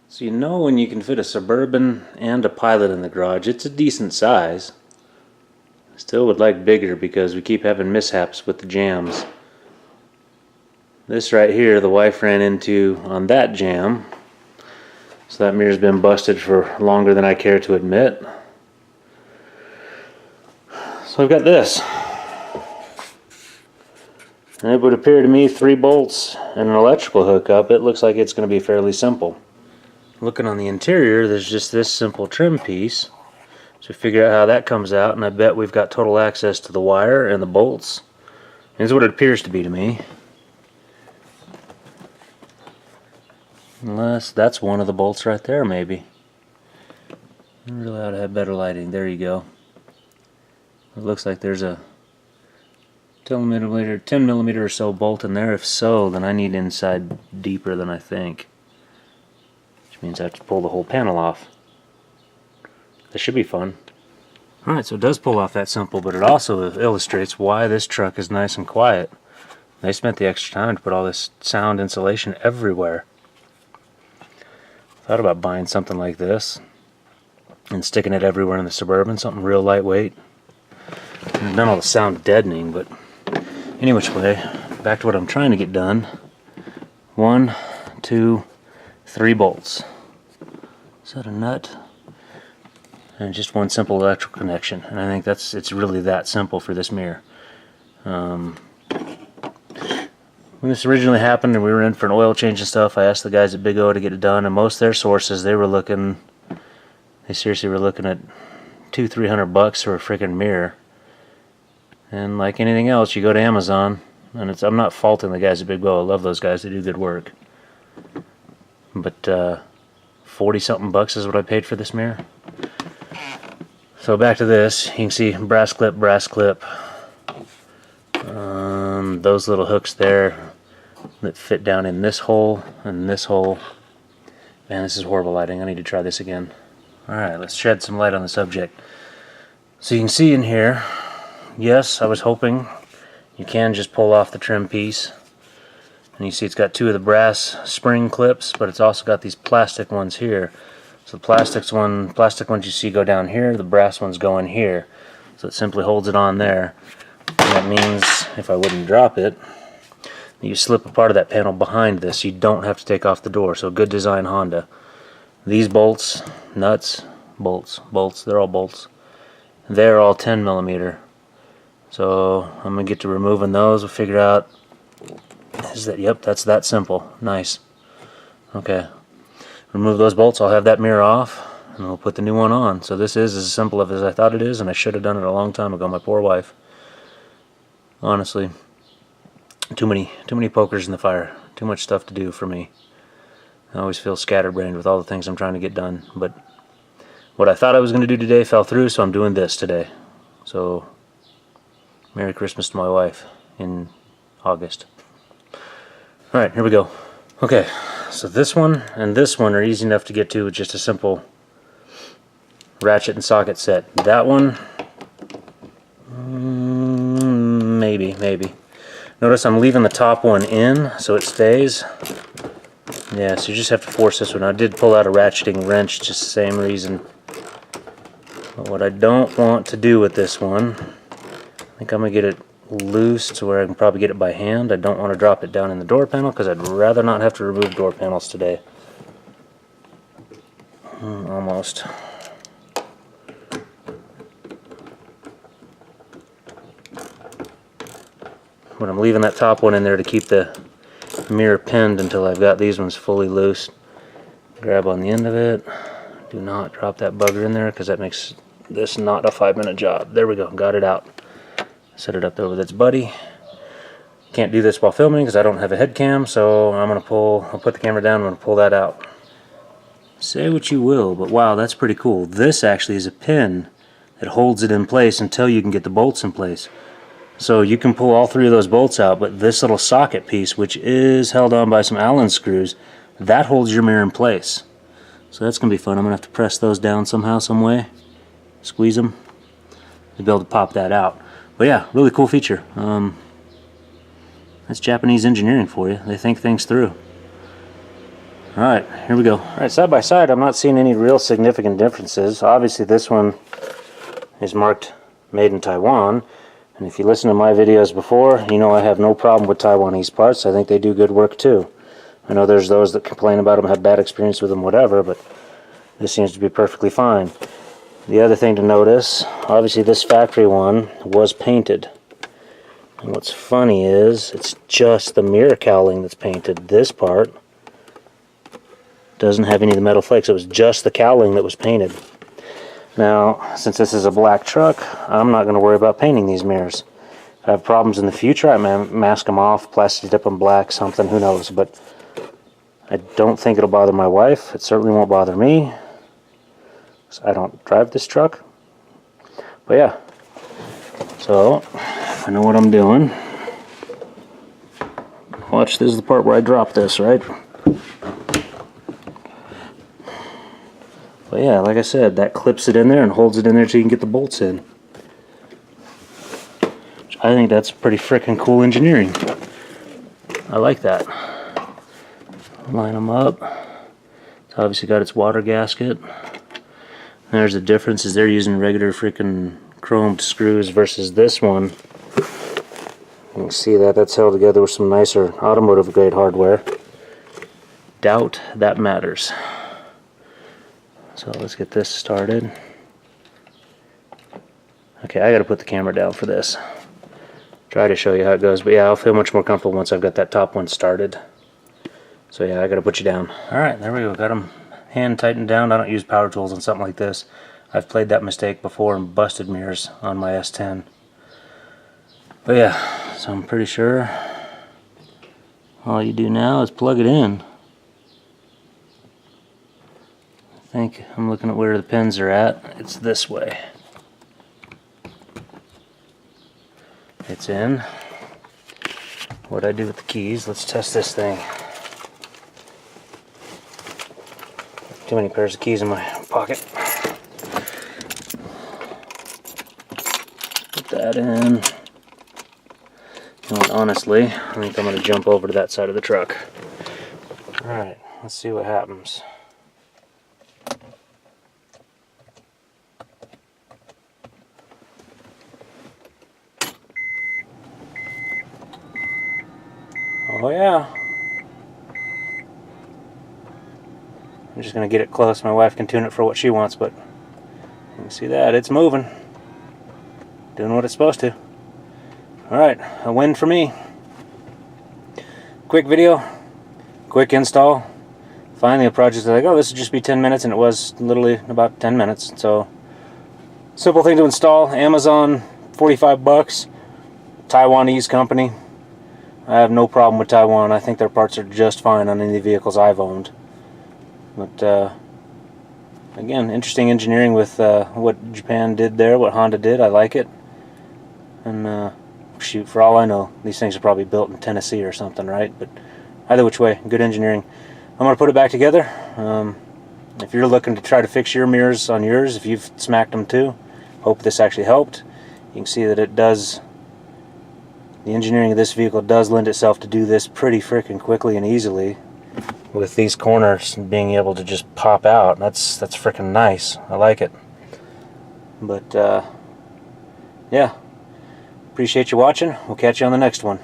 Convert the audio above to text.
So you know when you can fit a Suburban and a Pilot in the garage, it's a decent size. Still would like bigger because we keep having mishaps with the jams. This right here the wife ran into on that jam. So that mirror's been busted for longer than I care to admit. So I've got this. And it would appear to me 3 bolts and an electrical hookup, it looks like it's going to be fairly simple. Looking on the interior, there's just this simple trim piece. So figure out how that comes out, and I bet we've got total access to the wire and the bolts. And this is what it appears to be to me. Unless that's one of the bolts right there, maybe. I really ought to have better lighting. There you go. It looks like there's a 10 millimeter or so bolt in there. If so, then I need inside deeper than I think. Which means I have to pull the whole panel off. This should be fun. Alright, so it does pull off that simple, but it also illustrates why this truck is nice and quiet. They spent the extra time to put all this sound insulation everywhere. Thought about buying something like this and sticking it everywhere in the Suburban, something real lightweight. I've done all the sound deadening, but any which way, back to what I'm trying to get done. 1, 2, 3 bolts. Is that a nut? And just one simple electrical connection, and I think it's really that simple for this mirror. When this originally happened and we were in for an oil change and stuff, I asked the guys at Big O to get it done, and most of their sources, they seriously were looking at $200-300 for a freaking mirror. And like anything else, you go to Amazon, and I'm not faulting the guys at Big O. I love those guys; they do good work. But 40-something bucks is what I paid for this mirror. So back to this, you can see brass clip. Those little hooks there that fit down in this hole and this hole. Man, this is horrible lighting. I need to try this again. Alright, let's shed some light on the subject. So you can see in here, yes, I was hoping you can just pull off the trim piece. And you see it's got 2 of the brass spring clips, but it's also got these plastic ones here. So the plastic ones you see go down here, the brass ones go in here. So it simply holds it on there. And that means, if I wouldn't drop it, you slip a part of that panel behind this. You don't have to take off the door. So good design, Honda. These bolts, nuts, bolts, they're all bolts. They're all 10 millimeter. So I'm going to get to removing those. We'll figure out, yep, that's that simple. Nice. Okay. Remove those bolts, I'll have that mirror off, and we'll put the new one on. So this is as simple as I thought it is, and I should have done it a long time ago. My poor wife. Honestly, too many pokers in the fire. Too much stuff to do for me. I always feel scatterbrained with all the things I'm trying to get done. But what I thought I was going to do today fell through, so I'm doing this today. So, Merry Christmas to my wife in August. Alright, here we go. Okay, so this one and this one are easy enough to get to with just a simple ratchet and socket set. That one, maybe. Notice I'm leaving the top one in so it stays. Yeah, so you just have to force this one. I did pull out a ratcheting wrench, just the same reason. But what I don't want to do with this one, I think I'm going to get it loose to where I can probably get it by hand. I don't want to drop it down in the door panel because I'd rather not have to remove door panels today. Almost. But I'm leaving that top one in there to keep the mirror pinned until I've got these ones fully loose. Grab on the end of it. Do not drop that bugger in there because that makes this not a 5-minute job. There we go, got it out. Set it up there with its buddy. Can't do this while filming because I don't have a head cam, so I'll put the camera down and I'm going to pull that out. Say what you will, but wow, that's pretty cool. This actually is a pin that holds it in place until you can get the bolts in place. So you can pull all 3 of those bolts out, but this little socket piece, which is held on by some Allen screws, that holds your mirror in place. So that's going to be fun. I'm going to have to press those down somehow, some way. Squeeze them to be able to pop that out. But yeah, really cool feature. That's Japanese engineering for you. They think things through. Alright, here we go. Alright, side by side, I'm not seeing any real significant differences. Obviously this one is marked made in Taiwan, and if you listen to my videos before, you know I have no problem with Taiwanese parts. I think they do good work too. I know there's those that complain about them, have bad experience with them, whatever, but this seems to be perfectly fine. The other thing to notice, obviously this factory one was painted. And what's funny is, it's just the mirror cowling that's painted. This part doesn't have any of the metal flakes. It was just the cowling that was painted. Now, since this is a black truck, I'm not going to worry about painting these mirrors. If I have problems in the future, I may mask them off, plastic dip them black, something, who knows. But I don't think it'll bother my wife. It certainly won't bother me. I don't drive this truck. But yeah, so I know what I'm doing. Watch, this is the part where I drop this, right? But yeah, like I said, that clips it in there and holds it in there so you can get the bolts in. I think that's pretty freaking cool engineering. I like that. Line them up. It's obviously got its water gasket. There's the difference, is they're using regular freaking chromed screws versus this one. You can see that that's held together with some nicer automotive grade hardware. Doubt that matters. So let's get this started. Okay, I gotta put the camera down for this. Try to show you how it goes, but yeah, I'll feel much more comfortable once I've got that top one started. So yeah, I gotta put you down. Alright, there we go, got them hand tightened down. I don't use power tools on something like this. I've played that mistake before and busted mirrors on my S10. But yeah, so I'm pretty sure all you do now is plug it in. I think I'm looking at where the pins are at. It's this way. It's in. What I do with the keys, let's test this thing. Too many pairs of keys in my pocket. Put that in. And honestly, I think I'm going to jump over to that side of the truck. Alright, let's see what happens. Oh yeah. I'm just going to get it close. My wife can tune it for what she wants, but you can see that. It's moving. Doing what it's supposed to. Alright, a win for me. Quick video. Quick install. Finally a project like, oh, this would just be 10 minutes, and it was literally about 10 minutes. So, simple thing to install. Amazon, 45 bucks. Taiwanese company. I have no problem with Taiwan. I think their parts are just fine on any of the vehicles I've owned. But again, interesting engineering with what Japan did there, what Honda did. I like it. And shoot, for all I know, these things are probably built in Tennessee or something, right? But either which way, good engineering. I'm going to put it back together. If you're looking to try to fix your mirrors on yours, if you've smacked them too, hope this actually helped. You can see that it does. The engineering of this vehicle does lend itself to do this pretty freaking quickly and easily. With these corners being able to just pop out, that's freaking nice. I like it. But yeah, appreciate you watching. We'll catch you on the next one.